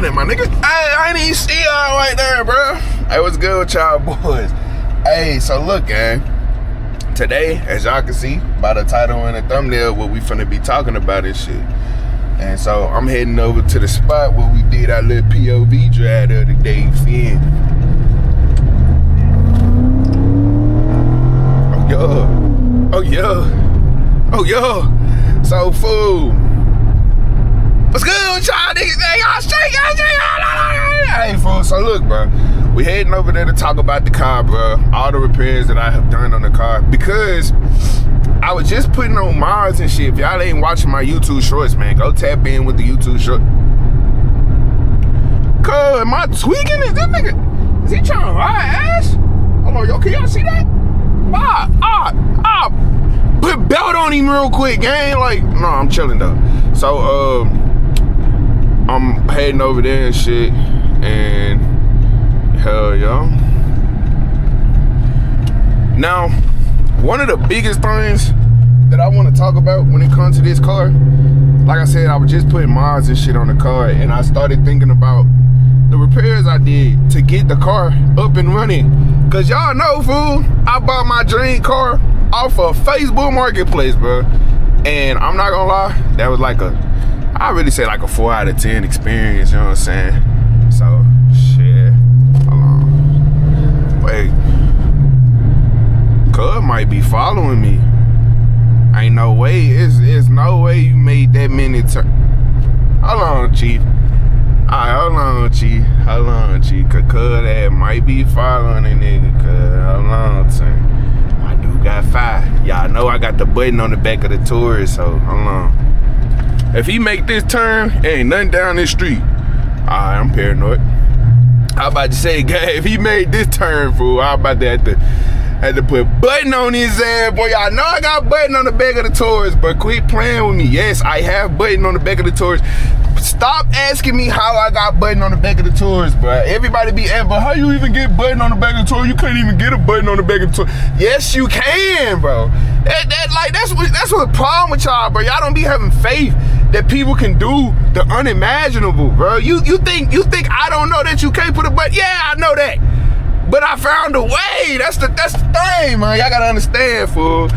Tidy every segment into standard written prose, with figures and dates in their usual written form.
happening, my nigga? Hey, I ain't even see y'all right there, bro. Hey, what's good with y'all boys? Hey, so look, gang. Today, as y'all can see by the title and the thumbnail, what we finna be talking about is shit. And so I'm heading over to the spot where we did our little POV drive the other day, you feel? Oh, yeah. Oh, yeah. Oh, yeah. So, fool. What's good with y'all niggas? Hey, y'all straight, Hey, fool, so look, bro. We heading over there to talk about the car, bro. All the repairs that I have done on the car. Because I was just putting on mods and shit. If y'all ain't watching my YouTube shorts, man, go tap in with the YouTube short. Cuz, am I tweaking? Is this nigga, is he trying to ride ass? Hold on, yo, can y'all see that? Put belt on him real quick, gang. Like, no, I'm chilling though. So, I'm heading over there and shit. And hell, yo. Now, one of the biggest things that I want to talk about when it comes to this car, like I said, I was just putting mods and shit on the car, and I started thinking about the repairs I did to get the car up and running. Cause y'all know, fool, I bought my dream car off of Facebook Marketplace, bro. And I'm not gonna lie, that was like I really say like a 4 out of 10 experience, you know what I'm saying? So, shit, hold on. Wait. Cuz might be following me. Ain't no way, it's no way you made that many turns. Hold on, Chief. Alright, hold on, Chief. Cause that might be following a nigga, cuz. Hold on, son. My dude got 5. Y'all know I got the button on the back of the Taurus, so hold on. If he make this turn, ain't nothing down this street. Alright, I'm paranoid. I about to say, if he made this turn, fool, I about to had to put button on his ass. Boy, y'all know I got button on the back of the Taurus, but quit playing with me. Yes, I have button on the back of the Taurus. Stop asking me how I got button on the back of the Taurus, bro. Everybody be asking, but how you even get button on the back of the Taurus? You can't even get a button on the back of the Taurus. Yes, you can, bro. That's what the problem with y'all, bro. Y'all don't be having faith that people can do the unimaginable, bro. You think I don't know that you can't put a button? Yeah, I know that. But I found a way. That's the thing, man. Y'all gotta understand, fool.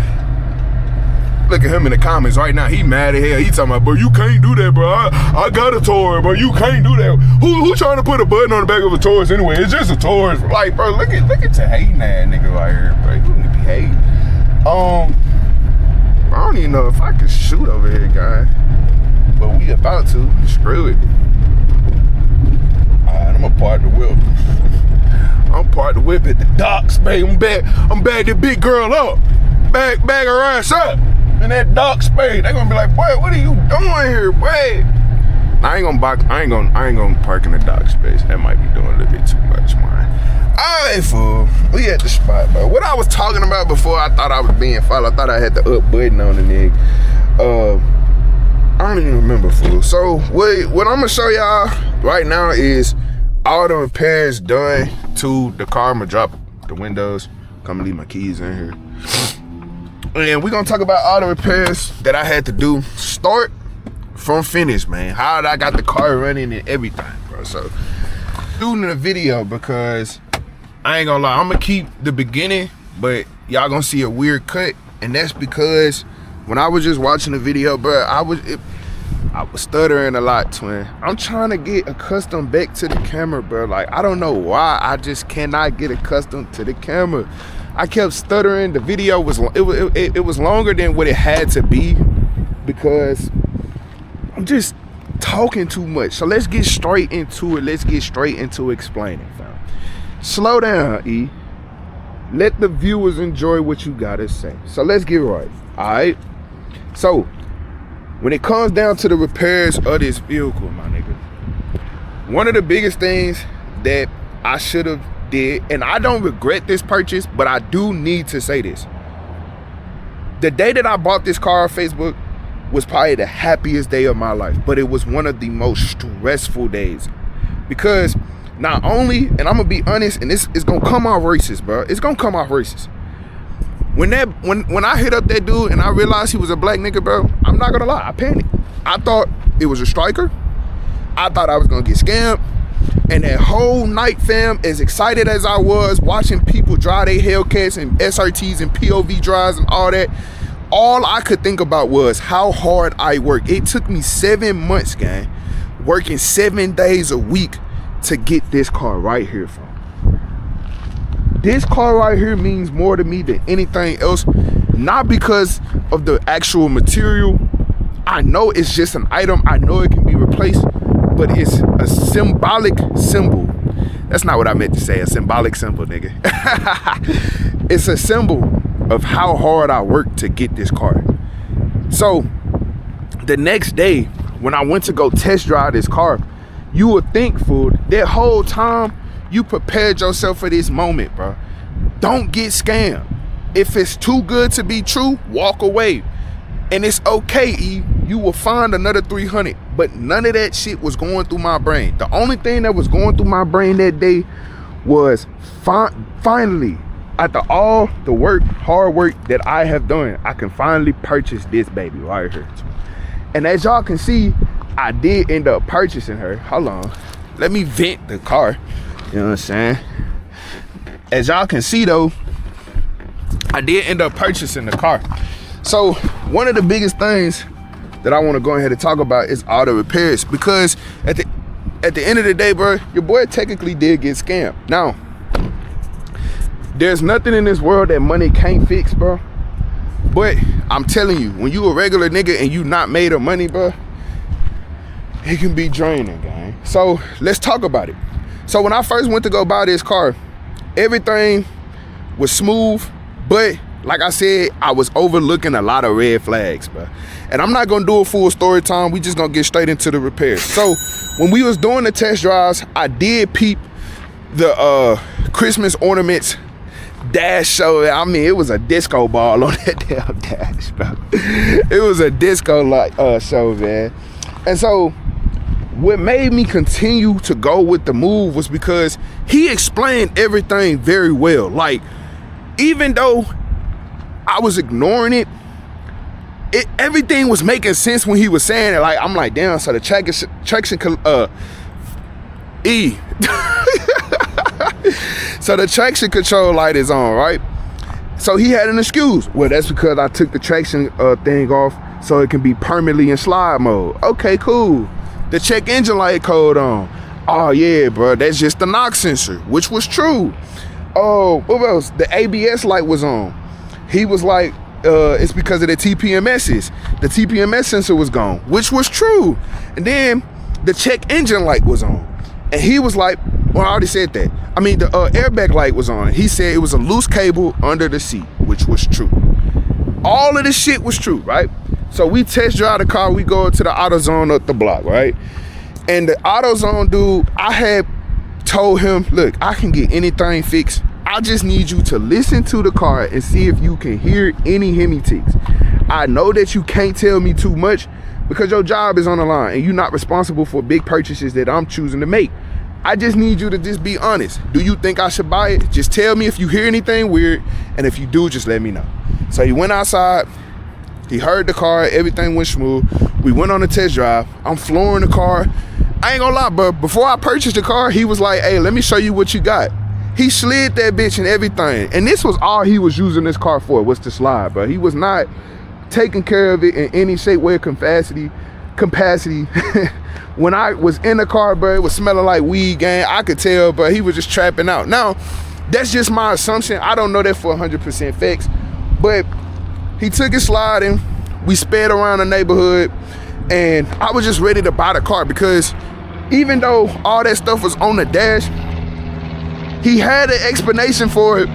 Look at him in the comments right now. He mad as hell. He talking about, bro, you can't do that, bro. I got a Taurus, bro. You can't do that. Who trying to put a button on the back of a Taurus anyway? It's just a Taurus. Like, bro, look at the hating ass nigga right here, bro. You need to be hating. I don't even know if I can shoot over here, guys. But we about to. Screw it. Alright, I'm gonna park the whip. I'm parked the whip at the docks, baby. I'm back that big girl up. Bag her ass up. In that dark space. They gonna be like, boy, what are you doing here, boy? I ain't gonna park in the dark space. That might be doing a little bit too much, man. Alright, fool. We at the spot, bro. What I was talking about before, I thought I was being followed. I thought I had the up button on the nigga. I don't even remember, fool. So what I'm gonna show y'all right now is all the repairs done to the car. I'm gonna drop the windows. Come and leave my keys in here. And we're gonna talk about all the repairs that I had to do, start from finish, man. How I got the car running and everything, bro. So, doing the video because I ain't gonna lie, I'm gonna keep the beginning, but y'all gonna see a weird cut, and that's because when I was just watching the video, bro, I was stuttering a lot, twin. I'm trying to get accustomed back to the camera, bro. Like, I don't know why, I just cannot get accustomed to the camera. I kept stuttering. The video was longer than what it had to be because I'm just talking too much. So let's get straight into it. Let's get straight into explaining, fam. Slow down, E. Let the viewers enjoy what you gotta say. So let's get right. All right. So when it comes down to the repairs of this vehicle, my nigga, one of the biggest things that I should have did, and I don't regret this purchase, but I do need to say this. The day that I bought this car on Facebook was probably the happiest day of my life, but it was one of the most stressful days because not only, and I'm gonna be honest, and this is gonna come off racist, bro. It's gonna come off racist. When I hit up that dude and I realized he was a black nigga, bro, I'm not gonna lie, I panicked. I thought it was a striker. I thought I was gonna get scammed. And that whole night, fam, as excited as I was watching people drive their Hellcats and SRTs and POV drives and all that, all I could think about was how hard I worked. It took me 7 months, gang, working 7 days a week to get this car right here, fam. This car right here means more to me than anything else, not because of the actual material. I know it's just an item. I know it can be replaced, but it's a symbolic symbol. That's not what I meant to say, a symbolic symbol, nigga. It's a symbol of how hard I worked to get this car. So the next day, when I went to go test drive this car, you would think, fool, that whole time you prepared yourself for this moment, bro. Don't get scammed. If it's too good to be true, walk away. And it's okay, E. You will find another 300. But none of that shit was going through my brain. The only thing that was going through my brain that day was finally, after all the work, hard work that I have done, I can finally purchase this baby right here. And as y'all can see, I did end up purchasing her. Hold on. Let me vent the car. You know what I'm saying? As y'all can see though, I did end up purchasing the car. So one of the biggest things that I want to go ahead and talk about is all the repairs, because at the end of the day, bro, your boy technically did get scammed. Now, there's nothing in this world that money can't fix, bro. But I'm telling you, when you a regular nigga and you not made of money, bro, it can be draining, gang. So let's talk about it. So when I first went to go buy this car, everything was smooth, but like I said, I was overlooking a lot of red flags, bro. And I'm not gonna do a full story time. We just gonna get straight into the repairs. So when we was doing the test drives, I did peep the Christmas ornaments dash show. I mean, it was a disco ball on that damn dash, bro. It was a disco like show, man. And so what made me continue to go with the move was because he explained everything very well. Like, even though I was ignoring it, everything was making sense when he was saying it. Like, I'm like, damn, so the traction so the traction control light is on, right? So he had an excuse. Well, that's because I took the traction thing off so it can be permanently in slide mode. Okay, cool. The check engine light code on. Oh yeah, bro, that's just the knock sensor, which was true. Oh, what else? The ABS light was on. He was like, it's because of the TPMSs. The TPMS sensor was gone, which was true. And then the check engine light was on. And he was like, well, I already said that. I mean, the airbag light was on. He said it was a loose cable under the seat, which was true. All of this shit was true, right? So we test drive the car, we go to the AutoZone up the block, right? And the AutoZone dude, I had told him, look, I can get anything fixed. I just need you to listen to the car and see if you can hear any Hemi ticks. I know that you can't tell me too much because your job is on the line and you're not responsible for big purchases that I'm choosing to make. I just need you to just be honest. Do you think I should buy it? Just tell me if you hear anything weird, and if you do, just let me know. So he went outside, he heard the car, everything went smooth. We went on a test drive. I'm flooring the car. I ain't gonna lie, bro, before I purchased the car, he was like, hey, let me show you what you got. He slid that bitch and everything. And this was all he was using this car for, was to slide, bro. He was not taking care of it in any shape, way, or capacity. When I was in the car, bro, it was smelling like weed, gang. I could tell, but he was just trapping out. Now, that's just my assumption. I don't know that for 100% facts, but he took it sliding. We sped around the neighborhood, and I was just ready to buy the car because even though all that stuff was on the dash, he had an explanation for it.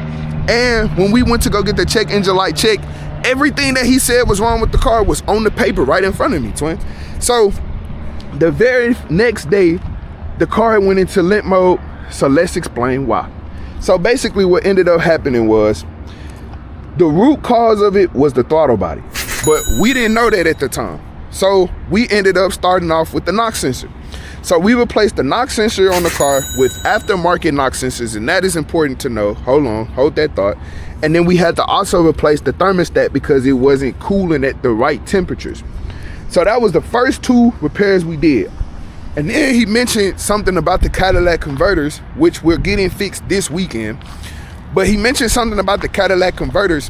And when we went to go get the check engine light check, everything that he said was wrong with the car was on the paper right in front of me, twin. So the very next day, the car went into limp mode. So let's explain why. So basically what ended up happening was the root cause of it was the throttle body, but we didn't know that at the time. So we ended up starting off with the knock sensor. So we replaced the knock sensor on the car with aftermarket knock sensors, and that is important to know. Hold on, hold that thought. And then we had to also replace the thermostat because it wasn't cooling at the right temperatures. So that was the first two repairs we did. And then he mentioned something about the Cadillac converters, which we're getting fixed this weekend. But he mentioned something about the Cadillac converters.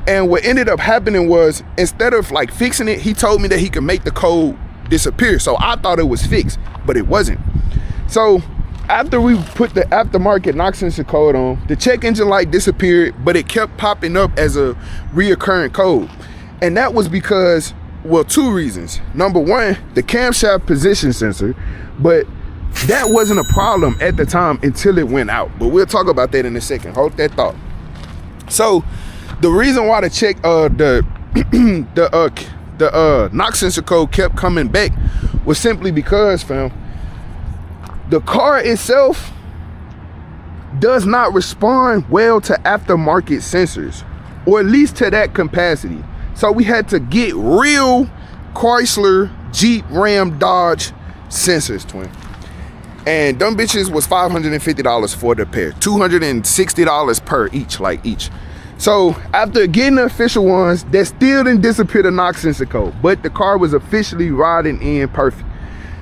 And what ended up happening was, instead of like fixing it, he told me that he could make the code disappear. So I thought it was fixed, but it wasn't. So after we put the aftermarket knock sensor code on, the check engine light disappeared, but it kept popping up as a reoccurring code. And that was because, well, two reasons. Number one, the camshaft position sensor, but that wasn't a problem at the time until it went out. But we'll talk about that in a second. Hold that thought. So the reason why the check, the knock sensor code kept coming back was simply because, fam, the car itself does not respond well to aftermarket sensors, or at least to that capacity. So we had to get real Chrysler, Jeep, Ram, Dodge sensors, twin. And them bitches was $550 for the pair, $260 per each, like each. So after getting the official ones, that still didn't disappear the knock sensor code, but the car was officially riding in perfect.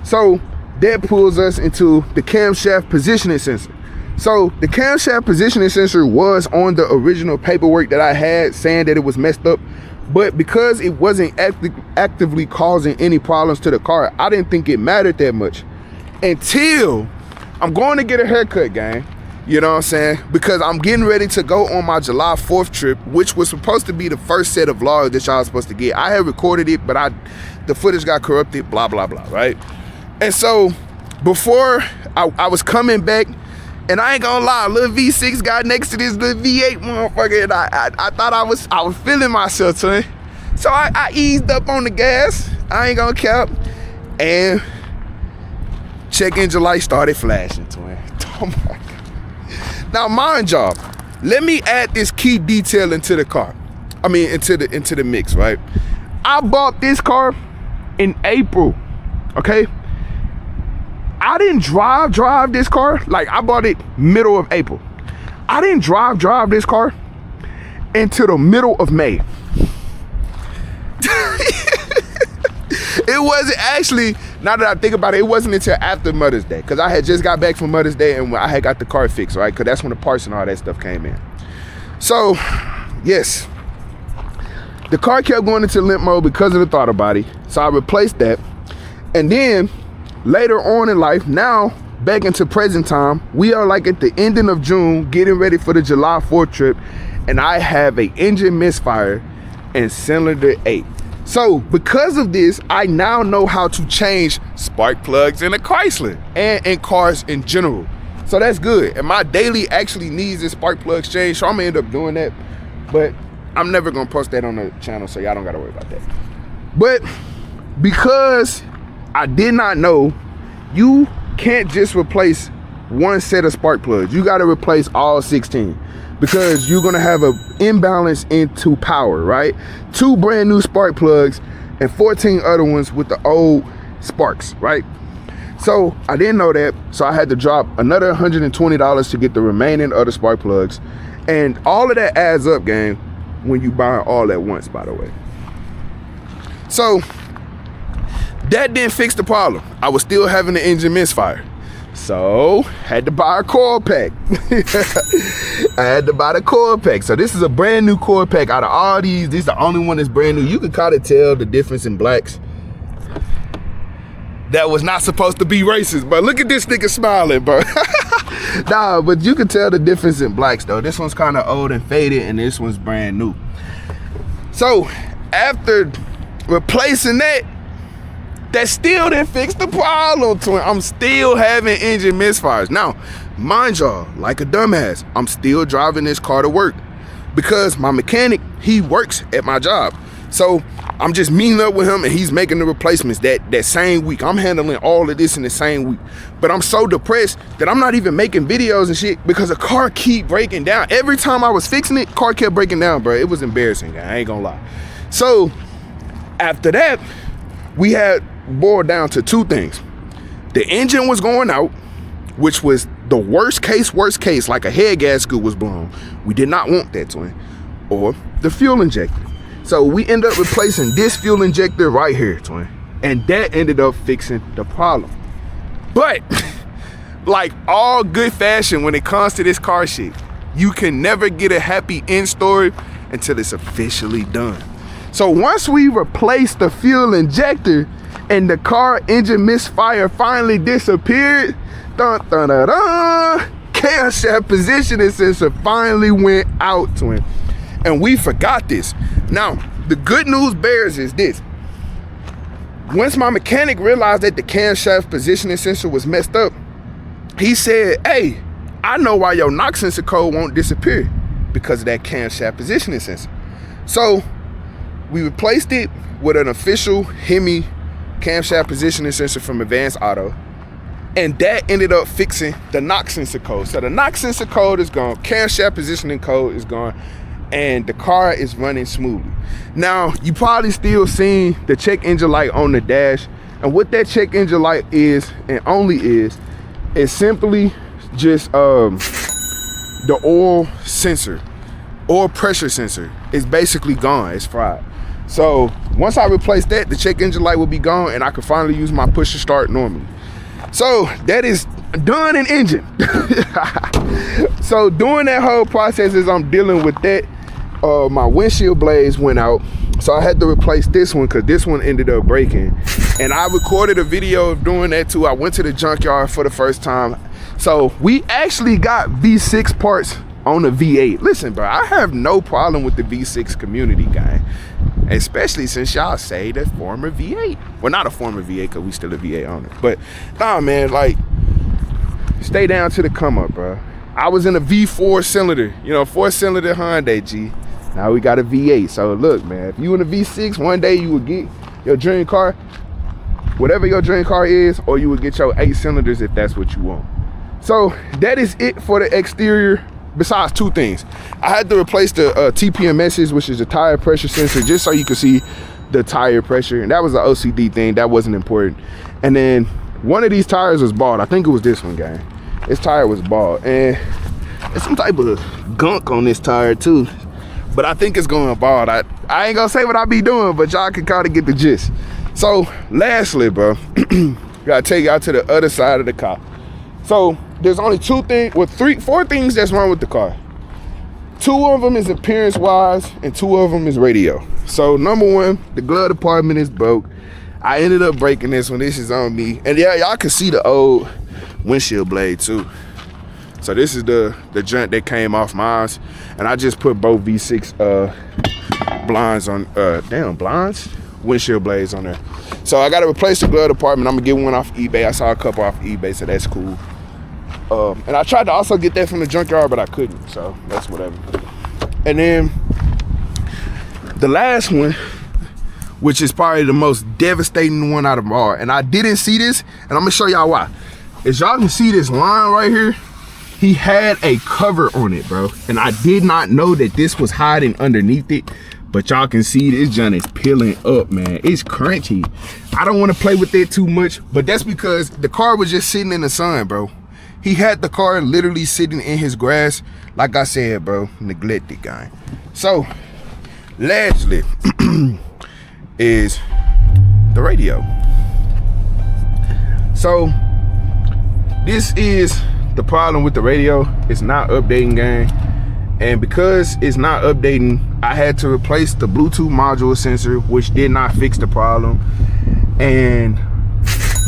So that pulls us into the camshaft positioning sensor. So the camshaft positioning sensor was on the original paperwork that I had saying that it was messed up, but because it wasn't actively causing any problems to the car, I didn't think it mattered that much until I'm going to get a haircut, gang. You know what I'm saying? Because I'm getting ready to go on my July 4th trip, which was supposed to be the first set of vlogs that y'all was supposed to get. I had recorded it, but the footage got corrupted, blah, blah, blah, right? And so before I was coming back, and I ain't gonna lie, little V6 got next to this little V8 motherfucker, and I thought I was feeling myself, twin. So I eased up on the gas, I ain't gonna cap, and check engine light started flashing, twin. Oh my God. Now mind y'all, let me add this key detail into the car. I mean, into the mix, right? I bought this car in April, okay? I didn't drive this car. Like, I bought it middle of April. I didn't drive this car until the middle of May. It wasn't actually, now that I think about it, it wasn't until after Mother's Day, because I had just got back from Mother's Day and I had got the car fixed, right? Because that's when the parts and all that stuff came in. So, yes, the car kept going into limp mode because of the throttle body. So I replaced that. And then later on in life, now back into present time, we are like at the ending of June, getting ready for the July 4th trip, and I have a engine misfire in cylinder 8. So because of this, I now know how to change spark plugs in a Chrysler and in cars in general. So that's good. And my daily actually needs this spark plug change, so I'm gonna end up doing that. But I'm never gonna post that on the channel, so y'all don't gotta worry about that. But because I did not know, you can't just replace one set of spark plugs. You gotta replace all 16. Because you're gonna have an imbalance into power, right? 2 brand new spark plugs and 14 other ones with the old sparks, right? So I didn't know that, so I had to drop another $120 to get the remaining other spark plugs. And all of that adds up, gang, when you buy all at once, by the way. So that didn't fix the problem. I was still having the engine misfire. So, had to buy a coil pack. I had to buy the coil pack. So this is a brand new coil pack. Out of all these, this is the only one that's brand new. You can kind of tell the difference in blacks. That was not supposed to be racist, but look at this nigga smiling, bro. Nah, but you can tell the difference in blacks though. This one's kind of old and faded, and this one's brand new. So, after replacing that still didn't fix the problem, twin. I'm still having engine misfires. Now, mind y'all, like a dumbass, I'm still driving this car to work because my mechanic, he works at my job. So I'm just meeting up with him and he's making the replacements that same week. I'm handling all of this in the same week. But I'm so depressed that I'm not even making videos and shit because the car keep breaking down. Every time I was fixing it, car kept breaking down, bro. It was embarrassing, I ain't gonna lie. So after that, we had boiled down to 2 things. The engine was going out, which was the worst case, like a head gasket was blown. We did not want that, twin. Or the fuel injector. So we ended up replacing this fuel injector right here, twin. And that ended up fixing the problem. But like all good fashion, when it comes to this car shit, you can never get a happy end story until it's officially done. So once we replaced the fuel injector and the car engine misfire finally disappeared, dun, dun, dun, dun, camshaft positioning sensor finally went out to him. And we forgot this. Now, the good news bears is this. Once my mechanic realized that the camshaft positioning sensor was messed up, he said, hey, I know why your knock sensor code won't disappear, because of that camshaft positioning sensor. So we replaced it with an official Hemi camshaft positioning sensor from Advanced Auto, and that ended up fixing the knock sensor code. So the knock sensor code is gone, camshaft positioning code is gone, and the car is running smoothly. Now, you probably still seeing the check engine light on the dash, and what that check engine light is, and only is simply just the oil sensor, oil pressure sensor is basically gone, it's fried. So once I replace that, the check engine light will be gone and I can finally use my push to start normally. So that is done in engine. So during that whole process, as I'm dealing with that, my windshield blades went out. So I had to replace this one because this one ended up breaking. And I recorded a video of doing that too. I went to the junkyard for the first time. So we actually got V6 parts on the V8. Listen, bro, I have no problem with the V6 community, guy. Especially since y'all say the former V8. Well, not a former V8 because we still a V8 owner. But nah, man, like, stay down to the come up, bro. I was in a V4 cylinder, you know, 4-cylinder Hyundai G. Now we got a V8. So look, man, if you in a V6, one day you will get your dream car, whatever your dream car is, or you will get your 8 cylinders if that's what you want. So that is it for the exterior. Besides two things, I had to replace the TPMSs, which is the tire pressure sensor, just so you can see the tire pressure. And that was an OCD thing, that wasn't important. And then one of these tires was bald. I think it was this one, guy. This tire was bald, and there's some type of gunk on this tire too. But I think it's going bald. I ain't gonna say what I be doing, but y'all can kind of get the gist. So lastly, bro, gotta take y'all to the other side of the car. So there's only four things that's wrong with the car. 2 of them is appearance wise and 2 of them is radio. So number 1, the glove department is broke. I ended up breaking this one. This is on me. And yeah, y'all can see the old windshield blade too. So this is the joint that came off mine. And I just put both V6 blinds on, windshield blades on there. So I gotta replace the glove department. I'm gonna get one off eBay. I saw a couple off eBay, so that's cool. And I tried to also get that from the junkyard, but I couldn't, so that's whatever. And then the last one, which is probably the most devastating one out of all, and I didn't see this, and I'm gonna show y'all why. As y'all can see this line right here, he had a cover on it, bro, and I did not know that this was hiding underneath it. But y'all can see this joint is peeling up, man. It's crunchy. I don't want to play with it too much, but that's because the car was just sitting in the sun, bro. He had the car literally sitting in his grass. Like I said, bro, neglected guy. So, lastly, is the radio. So, this is the problem with the radio. It's not updating, gang. And because it's not updating, I had to replace the Bluetooth module sensor, which did not fix the problem. And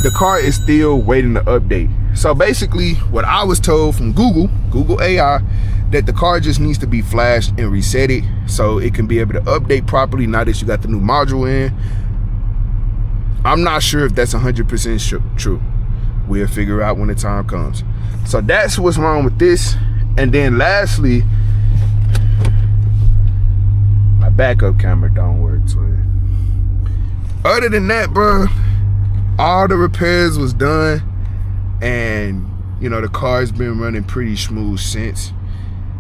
the car is still waiting to update. So basically, what I was told from Google AI, that the car just needs to be flashed and reset so it can be able to update properly now that you got the new module in. I'm not sure if that's 100% true. We'll figure out when the time comes. So that's what's wrong with this. And then lastly, my backup camera don't work, twin. Other than that, bro, all the repairs was done, and you know the car's been running pretty smooth since.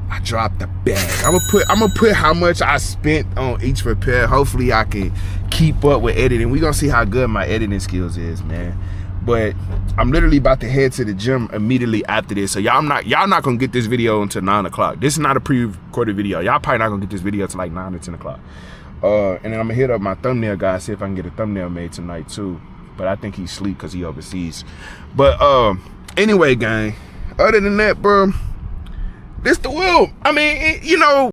I dropped the bag. I'm gonna put how much I spent on each repair. Hopefully I can keep up with editing. We gonna see how good my editing skills is, man. But I'm literally about to head to the gym immediately after this. So y'all not gonna get this video until 9 o'clock. This is not a pre-recorded video. Y'all probably not gonna get this video till like 9 or 10 o'clock. And then I'm gonna hit up my thumbnail guy, see if I can get a thumbnail made tonight too. But I think he's asleep because he overseas. But anyway, gang, other than that, bro, this the will. I mean, you know,